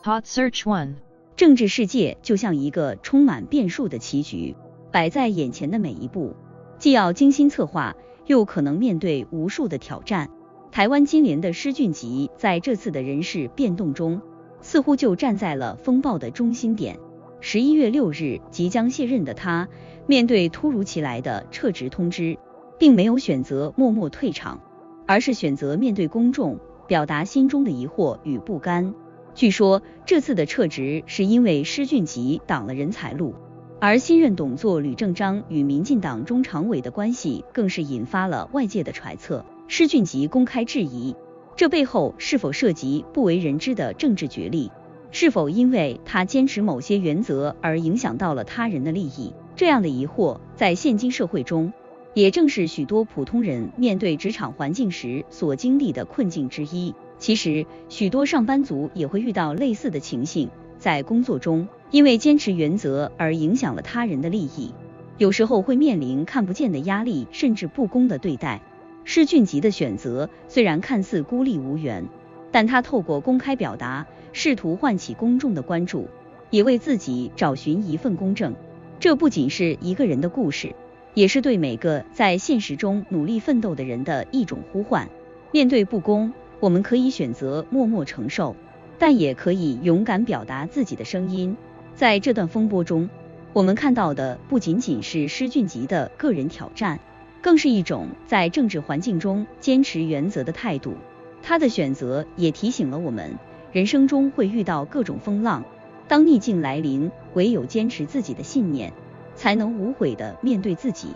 Hot Search 1。政治世界就像一个充满变数的棋局，摆在眼前的每一步，既要精心策划，又可能面对无数的挑战。台湾金联的施俊吉在这次的人事变动中，似乎就站在了风暴的中心点。11月6日即将卸任的他，面对突如其来的撤职通知，并没有选择默默退场，而是选择面对公众，表达心中的疑惑与不甘。据说这次的撤职是因为施俊吉挡了人才路，而新任董座吕正章与民进党中常委的关系更是引发了外界的揣测。施俊吉公开质疑，这背后是否涉及不为人知的政治角力？是否因为他坚持某些原则而影响到了他人的利益？这样的疑惑在现今社会中，也正是许多普通人面对职场环境时所经历的困境之一。其实许多上班族也会遇到类似的情形，在工作中因为坚持原则而影响了他人的利益，有时候会面临看不见的压力，甚至不公的对待。施俊吉的选择虽然看似孤立无援，但他透过公开表达，试图唤起公众的关注，也为自己找寻一份公正。这不仅是一个人的故事，也是对每个在现实中努力奋斗的人的一种呼唤。面对不公，我们可以选择默默承受，但也可以勇敢表达自己的声音。在这段风波中，我们看到的不仅仅是施俊吉的个人挑战，更是一种在政治环境中坚持原则的态度。他的选择也提醒了我们，人生中会遇到各种风浪，当逆境来临，唯有坚持自己的信念，才能无悔地面对自己。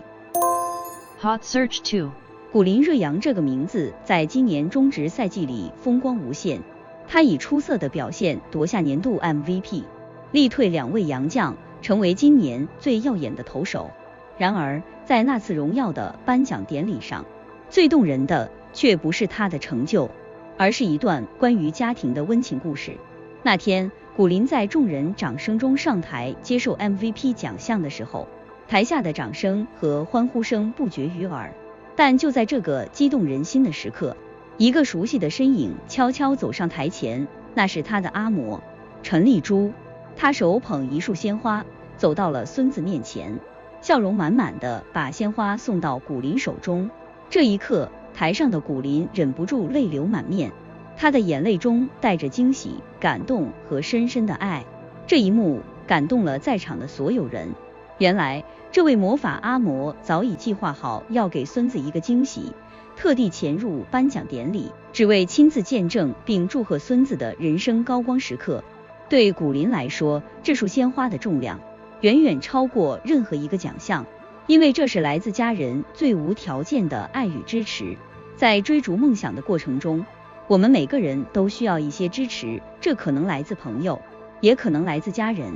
Hot Search 2。古林睿煬这个名字在今年中职赛季里风光无限，他以出色的表现夺下年度 MVP， 力退2位洋将，成为今年最耀眼的投手。然而在那次荣耀的颁奖典礼上，最动人的却不是他的成就，而是一段关于家庭的温情故事。那天古林在众人掌声中上台接受 MVP 奖项的时候，台下的掌声和欢呼声不绝于耳。但就在这个激动人心的时刻，一个熟悉的身影悄悄走上台前，那是他的阿嬷陈丽珠。她手捧一束鲜花，走到了孙子面前，笑容满满的把鲜花送到古林手中。这一刻，台上的古林忍不住泪流满面，他的眼泪中带着惊喜、感动和深深的爱。这一幕感动了在场的所有人。原来这位魔法阿嬷早已计划好要给孙子一个惊喜，特地潜入颁奖典礼，只为亲自见证并祝贺孙子的人生高光时刻。对古林来说，这束鲜花的重量远远超过任何一个奖项，因为这是来自家人最无条件的爱与支持。在追逐梦想的过程中，我们每个人都需要一些支持，这可能来自朋友，也可能来自家人。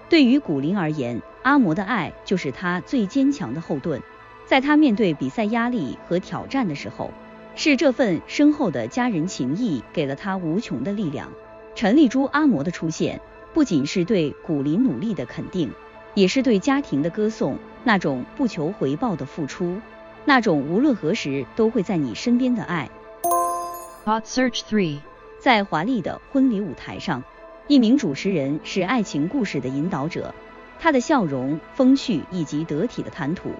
对于古林而言，阿嬷的爱就是他最坚强的后盾。在他面对比赛压力和挑战的时候，是这份深厚的家人情谊给了他无穷的力量。陈丽珠阿嬷的出现，不仅是对古林努力的肯定，也是对家庭的歌颂。那种不求回报的付出，那种无论何时都会在你身边的爱。Hot Search 3。在华丽的婚礼舞台上，一名主持人是爱情故事的引导者，他的笑容、风趣以及得体的谈吐，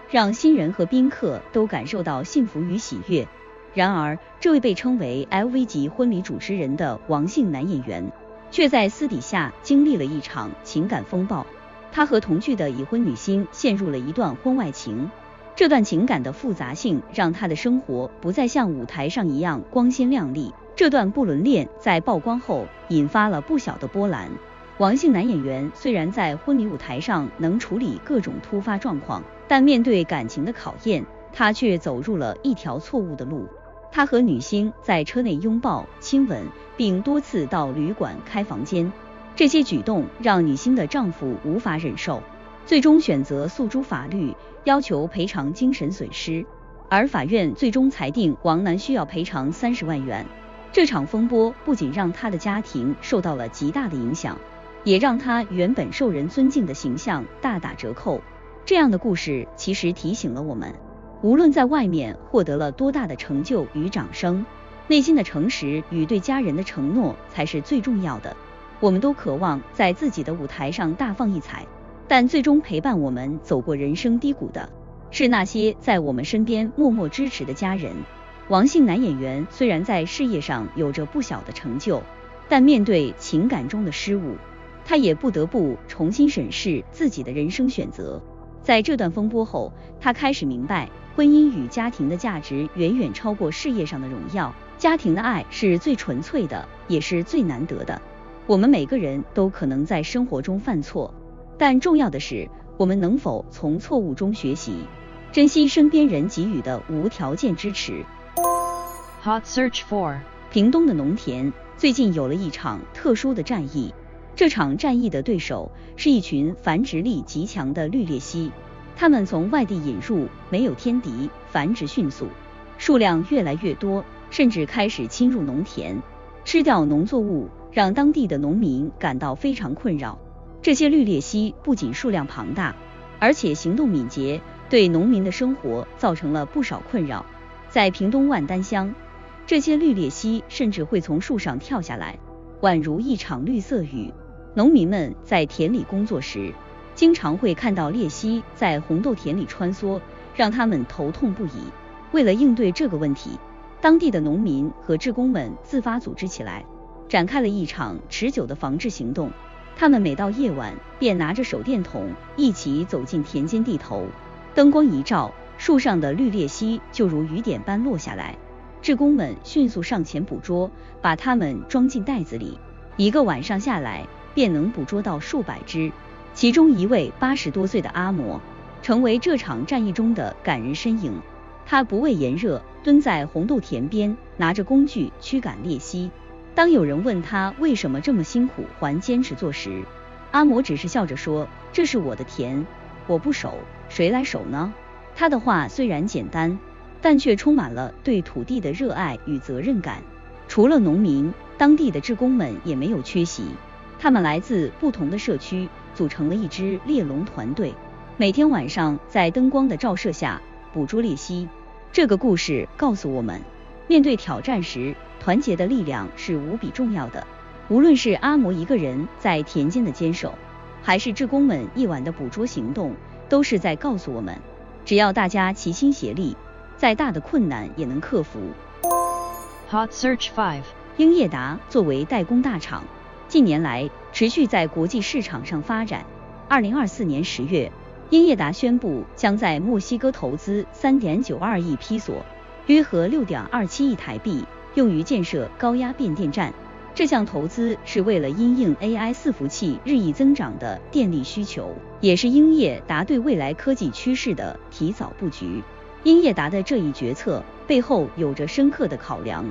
让新人和宾客都感受到幸福与喜悦。然而，这位被称为 LV 级婚礼主持人的王姓男演员，却在私底下经历了一场情感风暴。他和同剧的已婚女星陷入了一段婚外情，这段情感的复杂性让他的生活不再像舞台上一样光鲜亮丽。这段不伦恋在曝光后引发了不小的波澜。王姓男演员虽然在婚礼舞台上能处理各种突发状况，但面对感情的考验，他却走入了一条错误的路。他和女星在车内拥抱、亲吻，并多次到旅馆开房间，这些举动让女星的丈夫无法忍受，最终选择诉诸法律，要求赔偿精神损失。而法院最终裁定王男需要赔偿30万元。这场风波不仅让他的家庭受到了极大的影响，也让他原本受人尊敬的形象大打折扣。这样的故事其实提醒了我们，无论在外面获得了多大的成就与掌声，内心的诚实与对家人的承诺才是最重要的。我们都渴望在自己的舞台上大放异彩，但最终陪伴我们走过人生低谷的，是那些在我们身边默默支持的家人。王姓男演员虽然在事业上有着不小的成就，但面对情感中的失误，他也不得不重新审视自己的人生选择。在这段风波后，他开始明白，婚姻与家庭的价值远远超过事业上的荣耀，家庭的爱是最纯粹的，也是最难得的。我们每个人都可能在生活中犯错，但重要的是，我们能否从错误中学习，珍惜身边人给予的无条件支持。Hot Search 4. 屏东的农田最近有了一场特殊的战役，这场战役的对手是一群繁殖力极强的绿鬣蜥，它们从外地引入，没有天敌，繁殖迅速，数量越来越多，甚至开始侵入农田，吃掉农作物，让当地的农民感到非常困扰。这些绿鬣蜥不仅数量庞大，而且行动敏捷，对农民的生活造成了不少困扰。在屏东万丹乡，这些绿鬣蜥甚至会从树上跳下来，宛如一场绿色雨。农民们在田里工作时，经常会看到鬣蜥在红豆田里穿梭，让他们头痛不已。为了应对这个问题，当地的农民和志工们自发组织起来，展开了一场持久的防治行动。他们每到夜晚便拿着手电筒一起走进田间地头，灯光一照，树上的绿鬣蜥就如雨点般落下来。志工们迅速上前捕捉，把它们装进袋子里，一个晚上下来便能捕捉到数百只。其中一位80多岁的阿嬷成为这场战役中的感人身影。他不畏炎热，蹲在红豆田边，拿着工具驱赶鬣蜥。当有人问他为什么这么辛苦还坚持做时，阿嬷只是笑着说：“这是我的田，我不守，谁来守呢？”他的话虽然简单，但却充满了对土地的热爱与责任感。除了农民，当地的志工们也没有缺席，他们来自不同的社区，组成了一支猎龙团队，每天晚上在灯光的照射下捕捉鬣蜥。这个故事告诉我们，面对挑战时，团结的力量是无比重要的。无论是阿嬷一个人在田间的坚守，还是志工们一晚的捕捉行动，都是在告诉我们，只要大家齐心协力，再大的困难也能克服。Hot Search 5. 英业达作为代工大厂，近年来持续在国际市场上发展。2024年10月，英业达宣布将在墨西哥投资3.92亿披索，约合6.27亿台币，用于建设高压变电站。这项投资是为了因应 AI 伺服器日益增长的电力需求，也是英业达对未来科技趋势的提早布局。英业达的这一决策背后有着深刻的考量。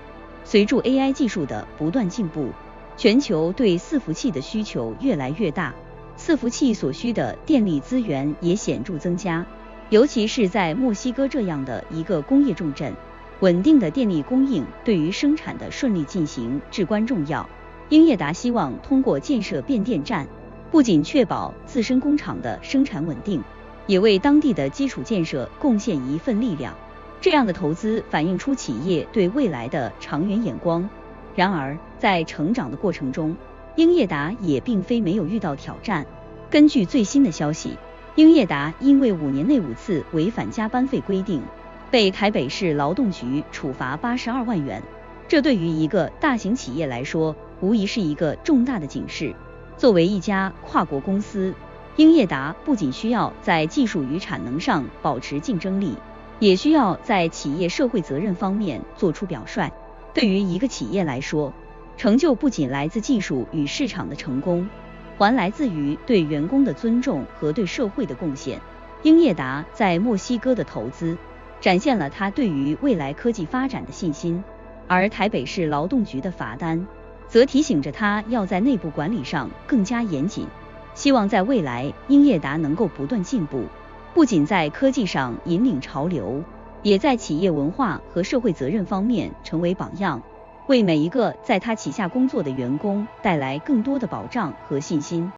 随着 AI 技术的不断进步，全球对伺服器的需求越来越大，伺服器所需的电力资源也显著增加，尤其是在墨西哥这样的一个工业重镇，稳定的电力供应对于生产的顺利进行至关重要。英业达希望通过建设变电站，不仅确保自身工厂的生产稳定，也为当地的基础建设贡献一份力量。这样的投资反映出企业对未来的长远眼光。然而，在成长的过程中，英业达也并非没有遇到挑战。根据最新的消息，英业达因为5年内5次违反加班费规定，被台北市劳动局处罚82万元。这对于一个大型企业来说，无疑是一个重大的警示。作为一家跨国公司，英业达不仅需要在技术与产能上保持竞争力，也需要在企业社会责任方面做出表率。对于一个企业来说，成就不仅来自技术与市场的成功，还来自于对员工的尊重和对社会的贡献。英业达在墨西哥的投资，展现了他对于未来科技发展的信心，而台北市劳动局的罚单，则提醒着他要在内部管理上更加严谨。希望在未来，英业达能够不断进步，不仅在科技上引领潮流，也在企业文化和社会责任方面成为榜样，为每一个在他旗下工作的员工带来更多的保障和信心。